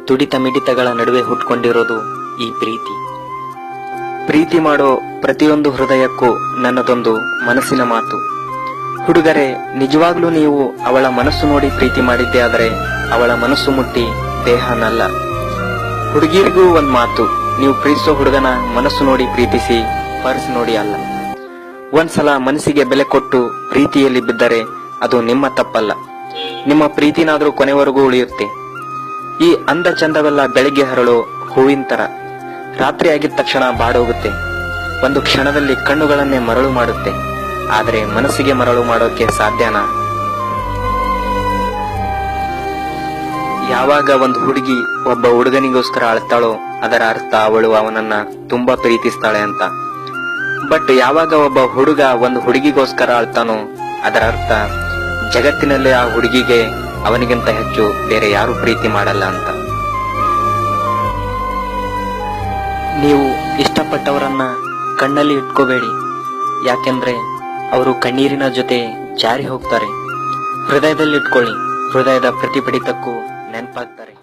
ತುಡಿತ ಮಿಡಿತಗಳ ನಡುವೆ ಹುಟ್ಕೊಂಡಿರೋದು ಈ ಪ್ರೀತಿ. ಪ್ರೀತಿ ಮಾಡೋ ಪ್ರತಿಯೊಂದು ಹೃದಯಕ್ಕೂ ನನ್ನದೊಂದು ಮನಸ್ಸಿನ ಮಾತು. ಹುಡುಗರೇ, ನಿಜವಾಗ್ಲೂ ನೀವು ಅವಳ ಮನಸ್ಸು ನೋಡಿ ಪ್ರೀತಿ ಮಾಡಿದ್ದೆ ಆದರೆ ಅವಳ ಮನಸ್ಸು ಮುಟ್ಟಿ ದೇಹನಲ್ಲ. ಹುಡುಗಿರಿಗೂ ಒಂದ್ ಮಾತು, ನೀವು ಪ್ರೀತಿಸೋ ಹುಡುಗನ ಮನಸ್ಸು ನೋಡಿ ಪ್ರೀತಿಸಿ, ಪರ್ಸ್ ನೋಡಿ ಅಲ್ಲ. ಒಂದ್ಸಲ ಮನಸ್ಸಿಗೆ ಬೆಲೆ ಕೊಟ್ಟು ಪ್ರೀತಿಯಲ್ಲಿ ಬಿದ್ದರೆ ಅದು ನಿಮ್ಮ ತಪ್ಪಲ್ಲ, ನಿಮ್ಮ ಪ್ರೀತಿನಾದ್ರೂ ಕೊನೆವರೆಗೂ ಉಳಿಯುತ್ತೆ. ಈ ಅಂದ ಚಂದವೆಲ್ಲ ಬೆಳಿಗ್ಗೆ ಹರಳೋ ಹೂವಿನ ತರ, ರಾತ್ರಿ ಆಗಿದ ತಕ್ಷಣ ಬಾಡೋಗುತ್ತೆ. ಒಂದು ಕ್ಷಣದಲ್ಲಿ ಕಣ್ಣುಗಳನ್ನೇ ಮರಳು ಮಾಡುತ್ತೆ. ಆದರೆ ಮನಸ್ಸಿಗೆ ಮರಳು ಮಾಡೋಕೆ ಸಾಧ್ಯನಾ? ಯಾವಾಗ ಒಂದು ಹುಡುಗಿ ಒಬ್ಬ ಹುಡುಗನಿಗೋಸ್ಕರ ಅಳ್ತಾಳೋ ಅದರ ಅರ್ಥ ಅವಳು ಅವನನ್ನ ತುಂಬಾ ಪ್ರೀತಿಸ್ತಾಳೆ ಅಂತ. ಬಟ್ ಯಾವಾಗ ಒಬ್ಬ ಹುಡುಗ ಒಂದು ಹುಡುಗಿಗೋಸ್ಕರ ಅಳ್ತಾನೋ ಅದರ ಅರ್ಥ ಜಗತ್ತಿನಲ್ಲೇ ಆ ಹುಡುಗಿಗೆ ಅವನಿಗಿಂತ ಹೆಚ್ಚು ಬೇರೆ ಯಾರು ಪ್ರೀತಿ ಮಾಡಲ್ಲ ಅಂತ. ನೀವು ಇಷ್ಟಪಟ್ಟವರನ್ನ ಕಣ್ಣಲ್ಲಿ ಇಟ್ಕೋಬೇಡಿ, ಯಾಕೆಂದ್ರೆ ಅವರು ಕಣ್ಣೀರಿನ ಜೊತೆ ಜಾರಿ ಹೋಗ್ತಾರೆ. ಹೃದಯದಲ್ಲಿ ಇಟ್ಕೊಳ್ಳಿ, ಹೃದಯದ ಪ್ರತಿ ಬಡಿತಕ್ಕೂ ನೆನಪಾಗ್ತಾರೆ.